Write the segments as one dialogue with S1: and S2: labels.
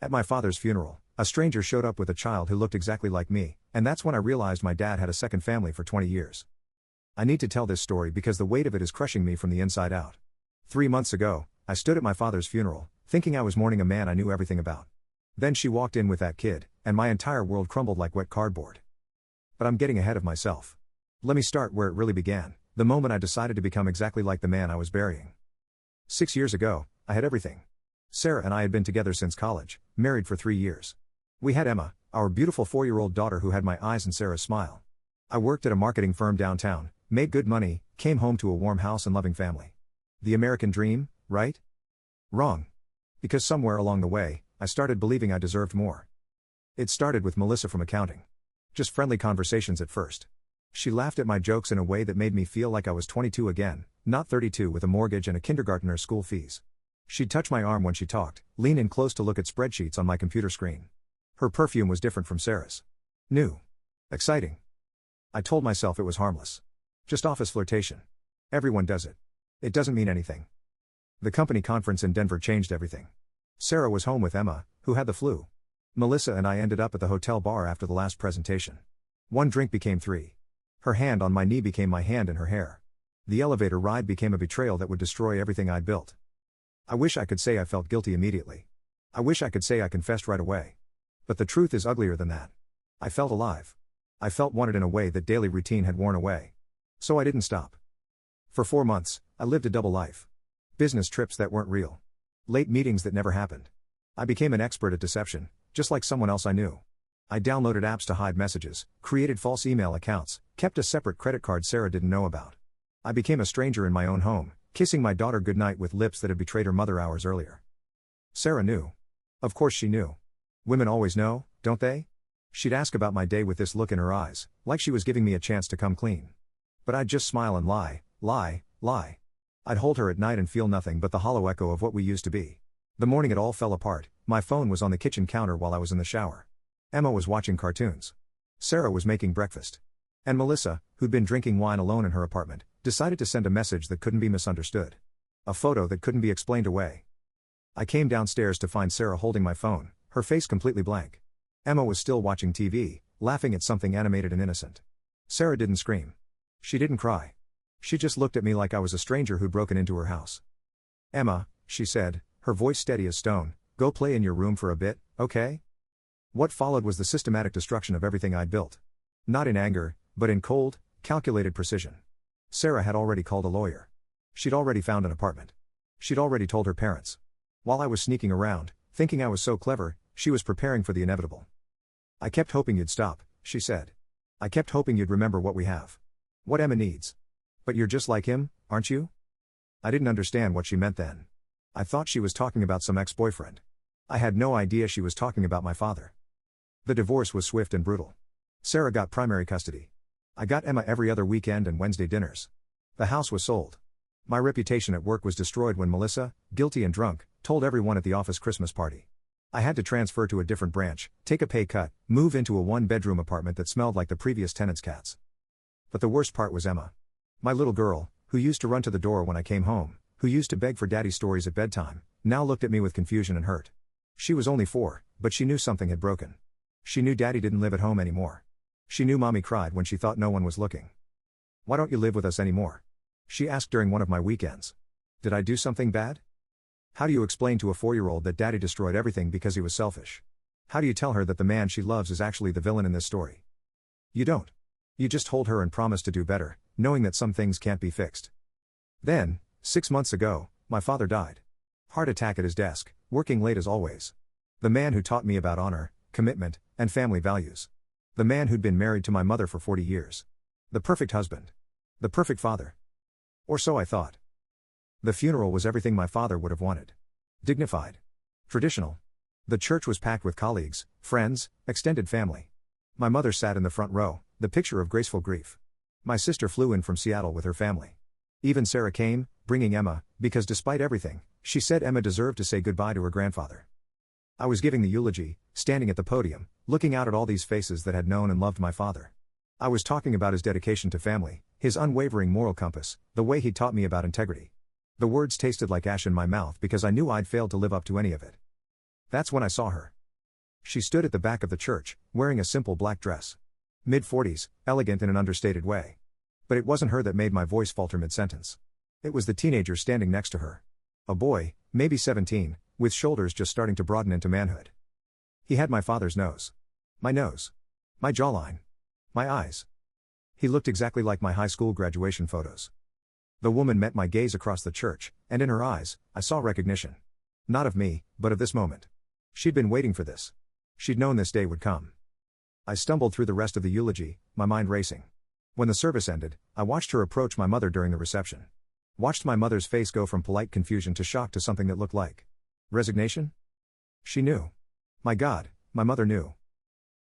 S1: At my father's funeral, a stranger showed up with a child who looked exactly like me, and that's when I realized my dad had a second family for 20 years. I need to tell this story because the weight of it is crushing me from the inside out. 3 months ago, I stood at my father's funeral, thinking I was mourning a man I knew everything about. Then she walked in with that kid, and my entire world crumbled like wet cardboard. But I'm getting ahead of myself. Let me start where it really began, the moment I decided to become exactly like the man I was burying. 6 years ago, I had everything. Sarah and I had been together since college, married for 3 years. We had Emma, our beautiful 4-year-old daughter who had my eyes and Sarah's smile. I worked at a marketing firm downtown, made good money, came home to a warm house and loving family. The American dream, right? Wrong. Because somewhere along the way, I started believing I deserved more. It started with Melissa from accounting. Just friendly conversations at first. She laughed at my jokes in a way that made me feel like I was 22 again, not 32 with a mortgage and a kindergartner's school fees. She'd touch my arm when she talked, lean in close to look at spreadsheets on my computer screen. Her perfume was different from Sarah's. New. Exciting. I told myself it was harmless. Just office flirtation. Everyone does it. It doesn't mean anything. The company conference in Denver changed everything. Sarah was home with Emma, who had the flu. Melissa and I ended up at the hotel bar after the last presentation. 1 drink became 3. Her hand on my knee became my hand in her hair. The elevator ride became a betrayal that would destroy everything I'd built. I wish I could say I felt guilty immediately. I wish I could say I confessed right away. But the truth is uglier than that. I felt alive. I felt wanted in a way that daily routine had worn away. So I didn't stop. For 4 months, I lived a double life. Business trips that weren't real. Late meetings that never happened. I became an expert at deception, just like someone else I knew. I downloaded apps to hide messages, created false email accounts, kept a separate credit card Sarah didn't know about. I became a stranger in my own home, kissing my daughter goodnight with lips that had betrayed her mother hours earlier. Sarah knew. Of course she knew. Women always know, don't they? She'd ask about my day with this look in her eyes, like she was giving me a chance to come clean. But I'd just smile and lie. I'd hold her at night and feel nothing but the hollow echo of what we used to be. The morning it all fell apart, my phone was on the kitchen counter while I was in the shower. Emma was watching cartoons. Sarah was making breakfast. And Melissa, who'd been drinking wine alone in her apartment, decided to send a message that couldn't be misunderstood. A photo that couldn't be explained away. I came downstairs to find Sarah holding my phone, her face completely blank. Emma was still watching TV, laughing at something animated and innocent. Sarah didn't scream. She didn't cry. She just looked at me like I was a stranger who'd broken into her house. Emma, she said, her voice steady as stone, go play in your room for a bit, okay? What followed was the systematic destruction of everything I'd built. Not in anger, but in cold, calculated precision. Sarah had already called a lawyer. She'd already found an apartment. She'd already told her parents. While I was sneaking around, thinking I was so clever, she was preparing for the inevitable. I kept hoping you'd stop, she said. I kept hoping you'd remember what we have. What Emma needs. But you're just like him, aren't you? I didn't understand what she meant then. I thought she was talking about some ex-boyfriend. I had no idea she was talking about my father. The divorce was swift and brutal. Sarah got primary custody. I got Emma every other weekend and Wednesday dinners. The house was sold. My reputation at work was destroyed when Melissa, guilty and drunk, told everyone at the office Christmas party. I had to transfer to a different branch, take a pay cut, move into a 1-bedroom apartment that smelled like the previous tenant's cats. But the worst part was Emma. My little girl, who used to run to the door when I came home, who used to beg for daddy stories at bedtime, now looked at me with confusion and hurt. She was only 4, but she knew something had broken. She knew daddy didn't live at home anymore. She knew mommy cried when she thought no one was looking. Why don't you live with us anymore? She asked during one of my weekends. Did I do something bad? How do you explain to a 4-year-old that daddy destroyed everything because he was selfish? How do you tell her that the man she loves is actually the villain in this story? You don't. You just hold her and promise to do better, knowing that some things can't be fixed. Then, 6 months ago, my father died. Heart attack at his desk, working late as always. The man who taught me about honor, commitment, and family values. The man who'd been married to my mother for 40 years. The perfect husband. The perfect father. Or so I thought. The funeral was everything my father would have wanted. Dignified. Traditional. The church was packed with colleagues, friends, extended family. My mother sat in the front row, the picture of graceful grief. My sister flew in from Seattle with her family. Even Sarah came, bringing Emma, because despite everything, she said Emma deserved to say goodbye to her grandfather. I was giving the eulogy, standing at the podium, looking out at all these faces that had known and loved my father. I was talking about his dedication to family, his unwavering moral compass, the way he taught me about integrity. The words tasted like ash in my mouth because I knew I'd failed to live up to any of it. That's when I saw her. She stood at the back of the church, wearing a simple black dress. Mid-40s, elegant in an understated way. But it wasn't her that made my voice falter mid-sentence. It was the teenager standing next to her. A boy, maybe 17, with shoulders just starting to broaden into manhood. He had my father's nose. My nose. My jawline. My eyes. He looked exactly like my high school graduation photos. The woman met my gaze across the church, and in her eyes, I saw recognition. Not of me, but of this moment. She'd been waiting for this. She'd known this day would come. I stumbled through the rest of the eulogy, my mind racing. When the service ended, I watched her approach my mother during the reception. Watched my mother's face go from polite confusion to shock to something that looked like resignation? She knew. My God, my mother knew.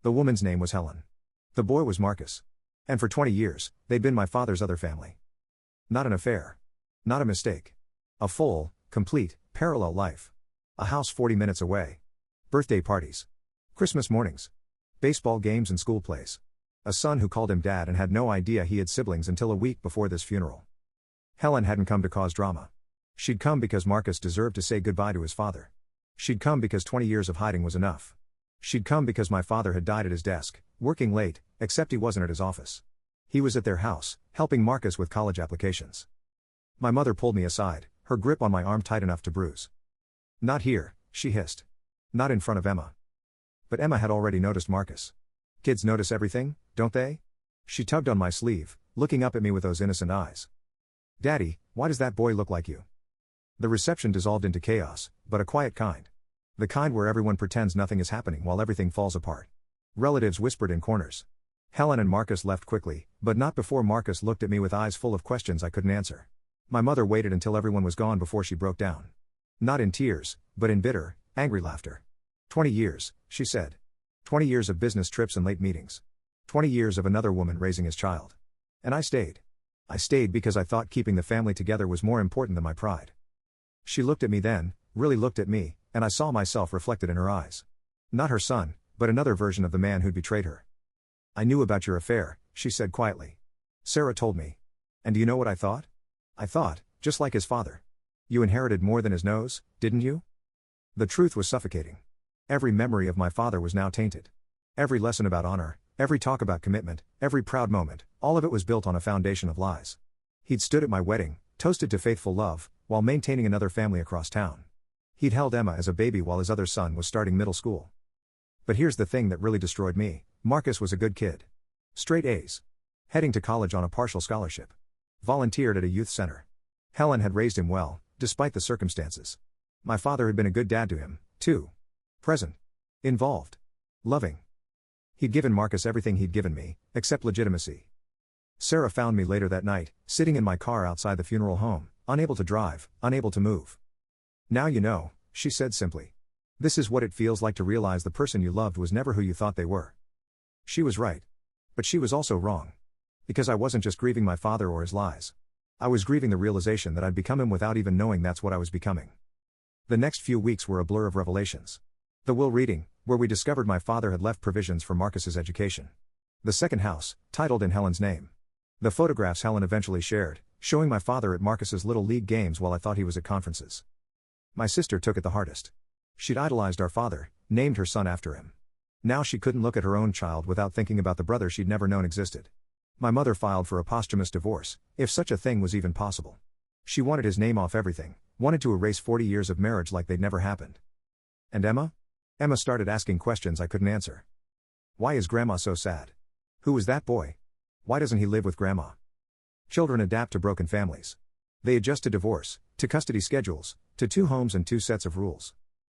S1: The woman's name was Helen. The boy was Marcus. And for 20 years, they'd been my father's other family. Not an affair. Not a mistake. A full, complete, parallel life. A house 40 minutes away. Birthday parties. Christmas mornings. Baseball games and school plays. A son who called him dad and had no idea he had siblings until a week before this funeral. Helen hadn't come to cause drama. She'd come because Marcus deserved to say goodbye to his father. She'd come because 20 years of hiding was enough. She'd come because my father had died at his desk, working late, except he wasn't at his office. He was at their house, helping Marcus with college applications. My mother pulled me aside, her grip on my arm tight enough to bruise. Not here, she hissed. Not in front of Emma. But Emma had already noticed Marcus. Kids notice everything, don't they? She tugged on my sleeve, looking up at me with those innocent eyes. Daddy, why does that boy look like you? The reception dissolved into chaos, but a quiet kind. The kind where everyone pretends nothing is happening while everything falls apart. Relatives whispered in corners. Helen and Marcus left quickly, but not before Marcus looked at me with eyes full of questions I couldn't answer. My mother waited until everyone was gone before she broke down. Not in tears, but in bitter, angry laughter. 20 years, she said. 20 years of business trips and late meetings. 20 years of another woman raising his child. And I stayed. I stayed because I thought keeping the family together was more important than my pride. She looked at me then, really looked at me, and I saw myself reflected in her eyes. Not her son, but another version of the man who'd betrayed her. I knew about your affair, she said quietly. Sarah told me. And do you know what I thought? I thought, just like his father. You inherited more than his nose, didn't you? The truth was suffocating. Every memory of my father was now tainted. Every lesson about honor, every talk about commitment, every proud moment, all of it was built on a foundation of lies. He'd stood at my wedding, toasted to faithful love, while maintaining another family across town. He'd held Emma as a baby while his other son was starting middle school. But here's the thing that really destroyed me. Marcus was a good kid. Straight A's. Heading to college on a partial scholarship. Volunteered at a youth center. Helen had raised him well, despite the circumstances. My father had been a good dad to him, too. Present. Involved. Loving. He'd given Marcus everything he'd given me, except legitimacy. Sarah found me later that night, sitting in my car outside the funeral home, unable to drive, unable to move. Now you know, she said simply. This is what it feels like to realize the person you loved was never who you thought they were. She was right. But she was also wrong. Because I wasn't just grieving my father or his lies. I was grieving the realization that I'd become him without even knowing that's what I was becoming. The next few weeks were a blur of revelations. The will reading, where we discovered my father had left provisions for Marcus's education. The second house, titled in Helen's name. The photographs Helen eventually shared, showing my father at Marcus's little league games while I thought he was at conferences. My sister took it the hardest. She'd idolized our father, named her son after him. Now she couldn't look at her own child without thinking about the brother she'd never known existed. My mother filed for a posthumous divorce, if such a thing was even possible. She wanted his name off everything, wanted to erase 40 years of marriage like they'd never happened. And Emma? Emma started asking questions I couldn't answer. Why is Grandma so sad? Who was that boy? Why doesn't he live with Grandma? Children adapt to broken families. They adjust to divorce, to custody schedules, to 2 homes and 2 sets of rules.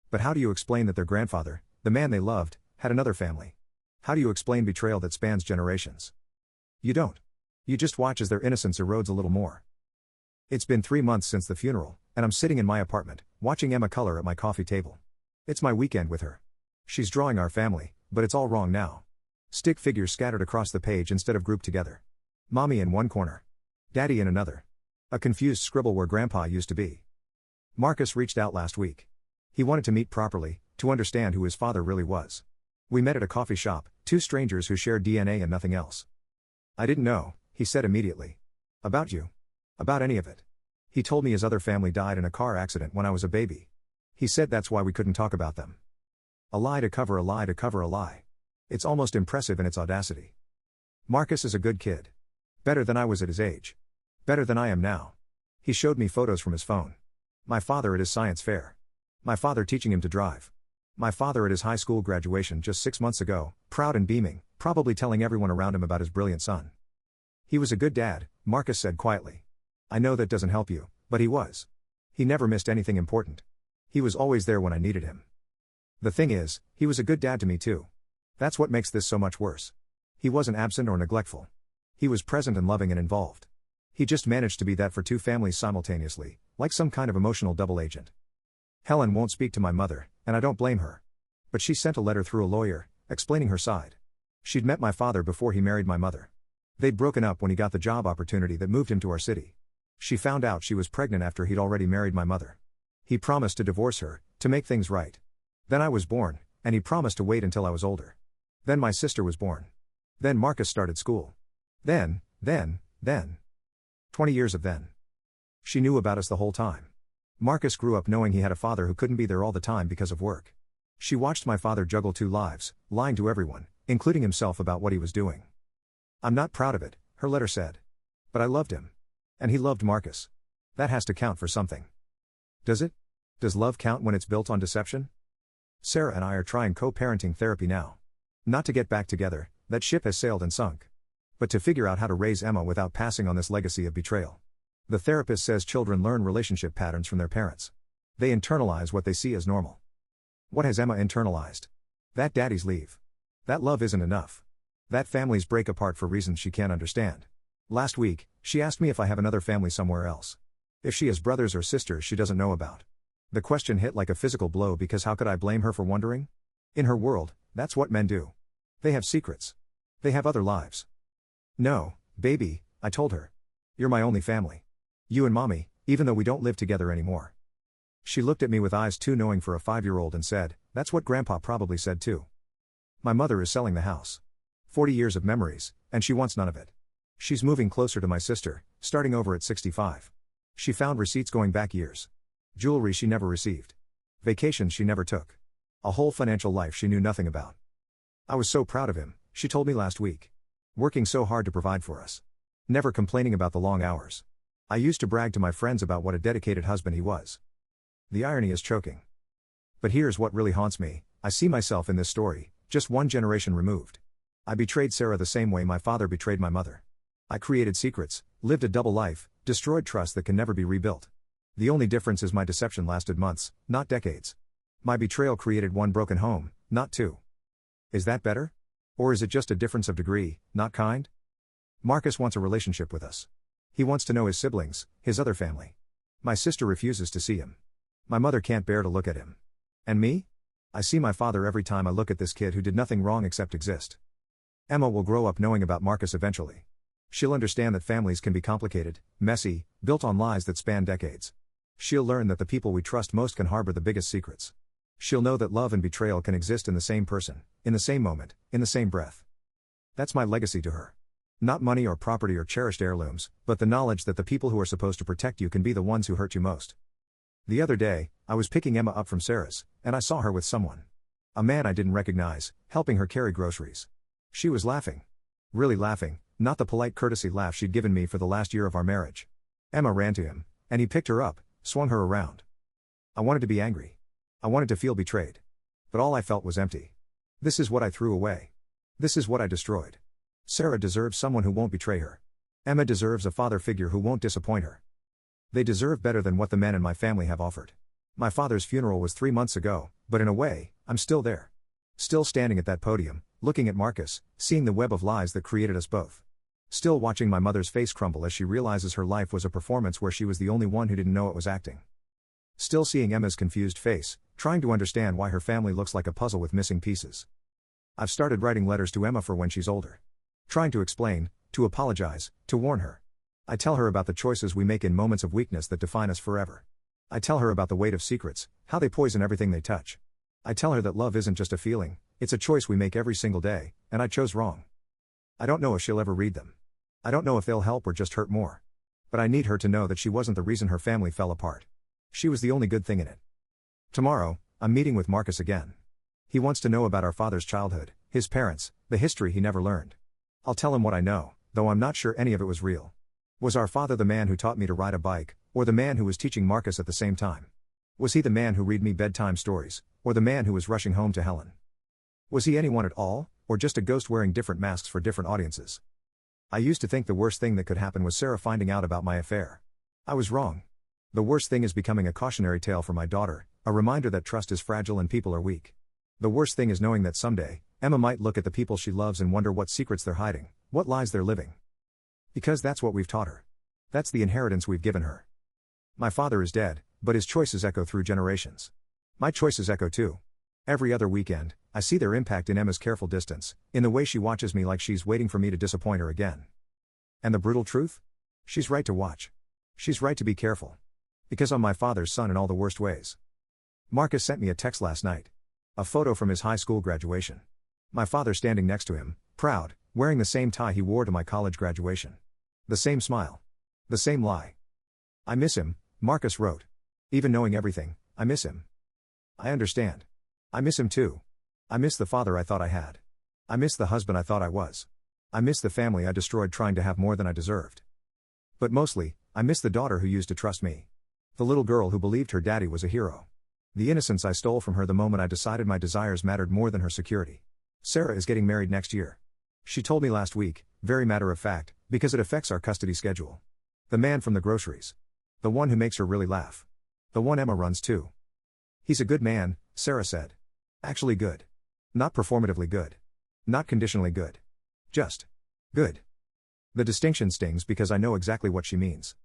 S1: But how do you explain that their grandfather, the man they loved, had another family? How do you explain betrayal that spans generations? You don't. You just watch as their innocence erodes a little more. It's been 3 months since the funeral, and I'm sitting in my apartment, watching Emma color at my coffee table. It's my weekend with her. She's drawing our family, but it's all wrong now. Stick figures scattered across the page instead of grouped together. Mommy in one corner. Daddy in another. A confused scribble where Grandpa used to be. Marcus reached out last week. He wanted to meet properly, to understand who his father really was. We met at a coffee shop, 2 strangers who shared DNA and nothing else. I didn't know, he said immediately. About you. About any of it. He told me his other family died in a car accident when I was a baby. He said that's why we couldn't talk about them. A lie to cover a lie to cover a lie. It's almost impressive in its audacity. Marcus is a good kid. Better than I was at his age. Better than I am now. He showed me photos from his phone. My father at his science fair. My father teaching him to drive. My father at his high school graduation just 6 months ago, proud and beaming, probably telling everyone around him about his brilliant son. He was a good dad, Marcus said quietly. I know that doesn't help you, but he was. He never missed anything important. He was always there when I needed him. The thing is, he was a good dad to me too. That's what makes this so much worse. He wasn't absent or neglectful. He was present and loving and involved. He just managed to be that for two families simultaneously, like some kind of emotional double agent. Helen won't speak to my mother, and I don't blame her. But she sent a letter through a lawyer, explaining her side. She'd met my father before he married my mother. They'd broken up when he got the job opportunity that moved him to our city. She found out she was pregnant after he'd already married my mother. He promised to divorce her, to make things right. Then I was born, and he promised to wait until I was older. Then my sister was born. Then Marcus started school. Then. 20 years of then. She knew about us the whole time. Marcus grew up knowing he had a father who couldn't be there all the time because of work. She watched my father juggle two lives, lying to everyone, including himself about what he was doing. I'm not proud of it, her letter said. But I loved him. And he loved Marcus. That has to count for something. Does it? Does love count when it's built on deception? Sarah and I are trying co-parenting therapy now. Not to get back together, that ship has sailed and sunk. But to figure out how to raise Emma without passing on this legacy of betrayal. The therapist says children learn relationship patterns from their parents. They internalize what they see as normal. What has Emma internalized? That daddies leave. That love isn't enough. That families break apart for reasons she can't understand. Last week, she asked me if I have another family somewhere else. If she has brothers or sisters she doesn't know about. The question hit like a physical blow because how could I blame her for wondering? In her world, that's what men do. They have secrets. They have other lives. No, baby, I told her. You're my only family. You and mommy, even though we don't live together anymore. She looked at me with eyes too knowing for a 5-year-old and said, that's what grandpa probably said too. My mother is selling the house. 40 years of memories, and she wants none of it. She's moving closer to my sister, starting over at 65. She found receipts going back years. Jewelry she never received. Vacations she never took. A whole financial life she knew nothing about. I was so proud of him, she told me last week. Working so hard to provide for us. Never complaining about the long hours. I used to brag to my friends about what a dedicated husband he was. The irony is choking. But here's what really haunts me, I see myself in this story, just one generation removed. I betrayed Sarah the same way my father betrayed my mother. I created secrets, lived a double life, destroyed trust that can never be rebuilt. The only difference is my deception lasted months, not decades. My betrayal created one broken home, not two. Is that better? Or is it just a difference of degree, not kind? Marcus wants a relationship with us. He wants to know his siblings, his other family. My sister refuses to see him. My mother can't bear to look at him. And me? I see my father every time I look at this kid who did nothing wrong except exist. Emma will grow up knowing about Marcus eventually. She'll understand that families can be complicated, messy, built on lies that span decades. She'll learn that the people we trust most can harbor the biggest secrets. She'll know that love and betrayal can exist in the same person, in the same moment, in the same breath. That's my legacy to her. Not money or property or cherished heirlooms, but the knowledge that the people who are supposed to protect you can be the ones who hurt you most. The other day, I was picking Emma up from Sarah's, and I saw her with someone. A man I didn't recognize, helping her carry groceries. She was laughing. Really laughing, not the polite courtesy laugh she'd given me for the last year of our marriage. Emma ran to him, and he picked her up, swung her around. I wanted to be angry. I wanted to feel betrayed. But all I felt was empty. This is what I threw away. This is what I destroyed. Sarah deserves someone who won't betray her. Emma deserves a father figure who won't disappoint her. They deserve better than what the men in my family have offered. My father's funeral was 3 months ago, but in a way, I'm still there. Still standing at that podium, looking at Marcus, seeing the web of lies that created us both. Still watching my mother's face crumble as she realizes her life was a performance where she was the only one who didn't know it was acting. Still seeing Emma's confused face, trying to understand why her family looks like a puzzle with missing pieces. I've started writing letters to Emma for when she's older. Trying to explain, to apologize, to warn her. I tell her about the choices we make in moments of weakness that define us forever. I tell her about the weight of secrets, how they poison everything they touch. I tell her that love isn't just a feeling, it's a choice we make every single day, and I chose wrong. I don't know if she'll ever read them. I don't know if they'll help or just hurt more. But I need her to know that she wasn't the reason her family fell apart. She was the only good thing in it. Tomorrow, I'm meeting with Marcus again. He wants to know about our father's childhood, his parents, the history he never learned. I'll tell him what I know, though I'm not sure any of it was real. Was our father the man who taught me to ride a bike, or the man who was teaching Marcus at the same time? Was he the man who read me bedtime stories, or the man who was rushing home to Helen? Was he anyone at all, or just a ghost wearing different masks for different audiences? I used to think the worst thing that could happen was Sarah finding out about my affair. I was wrong. The worst thing is becoming a cautionary tale for my daughter, a reminder that trust is fragile and people are weak. The worst thing is knowing that someday, Emma might look at the people she loves and wonder what secrets they're hiding, what lies they're living. Because that's what we've taught her. That's the inheritance we've given her. My father is dead, but his choices echo through generations. My choices echo too. Every other weekend, I see their impact in Emma's careful distance, in the way she watches me like she's waiting for me to disappoint her again. And the brutal truth? She's right to watch. She's right to be careful. Because I'm my father's son in all the worst ways. Marcus sent me a text last night. A photo from his high school graduation. My father standing next to him, proud, wearing the same tie he wore to my college graduation. The same smile. The same lie. I miss him, Marcus wrote. Even knowing everything, I miss him. I understand. I miss him too. I miss the father I thought I had. I miss the husband I thought I was. I miss the family I destroyed trying to have more than I deserved. But mostly, I miss the daughter who used to trust me. The little girl who believed her daddy was a hero. The innocence I stole from her the moment I decided my desires mattered more than her security. Sarah is getting married next year. She told me last week, very matter of fact, because it affects our custody schedule. The man from the groceries. The one who makes her really laugh. The one Emma runs to. He's a good man, Sarah said. Actually good. Not performatively good. Not conditionally good. Just good. The distinction stings because I know exactly what she means.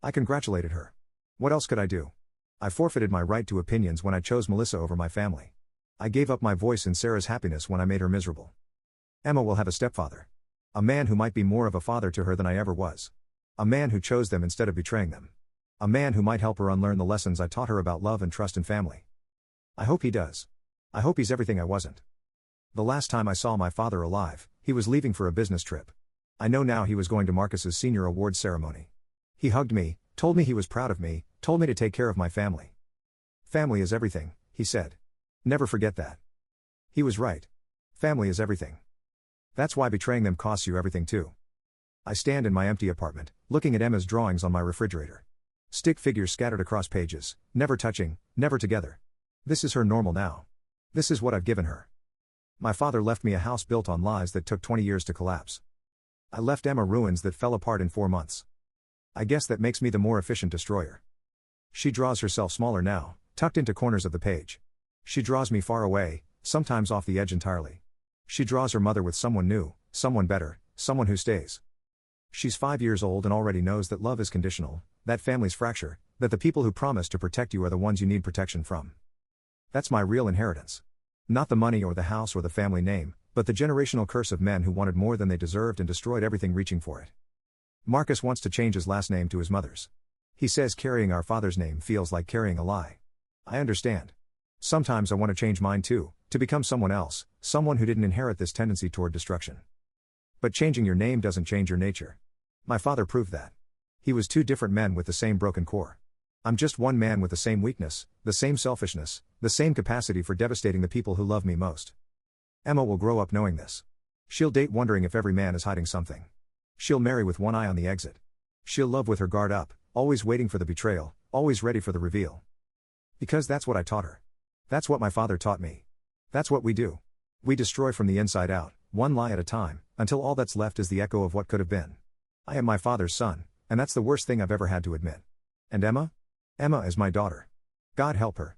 S1: I congratulated her. What else could I do? I forfeited my right to opinions when I chose Melissa over my family. I gave up my voice in Sarah's happiness when I made her miserable. Emma will have a stepfather. A man who might be more of a father to her than I ever was. A man who chose them instead of betraying them. A man who might help her unlearn the lessons I taught her about love and trust and family. I hope he does. I hope he's everything I wasn't. The last time I saw my father alive, he was leaving for a business trip. I know now he was going to Marcus's senior awards ceremony. He hugged me, told me he was proud of me, told me to take care of my family. Family is everything, he said. Never forget that. He was right. Family is everything. That's why betraying them costs you everything too. I stand in my empty apartment, looking at Emma's drawings on my refrigerator. Stick figures scattered across pages, never touching, never together. This is her normal now. This is what I've given her. My father left me a house built on lies that took 20 years to collapse. I left Emma ruins that fell apart in 4 months. I guess that makes me the more efficient destroyer. She draws herself smaller now, tucked into corners of the page. She draws me far away, sometimes off the edge entirely. She draws her mother with someone new, someone better, someone who stays. She's 5 years old and already knows that love is conditional, that families fracture, that the people who promise to protect you are the ones you need protection from. That's my real inheritance. Not the money or the house or the family name, but the generational curse of men who wanted more than they deserved and destroyed everything reaching for it. Marcus wants to change his last name to his mother's. He says carrying our father's name feels like carrying a lie. I understand. Sometimes I want to change mine too, to become someone else, someone who didn't inherit this tendency toward destruction. But changing your name doesn't change your nature. My father proved that. He was 2 different men with the same broken core. I'm just one man with the same weakness, the same selfishness, the same capacity for devastating the people who love me most. Emma will grow up knowing this. She'll date wondering if every man is hiding something. She'll marry with one eye on the exit. She'll love with her guard up, always waiting for the betrayal, always ready for the reveal. Because that's what I taught her. That's what my father taught me. That's what we do. We destroy from the inside out, one lie at a time, until all that's left is the echo of what could have been. I am my father's son, and that's the worst thing I've ever had to admit. And Emma? Emma is my daughter. God help her.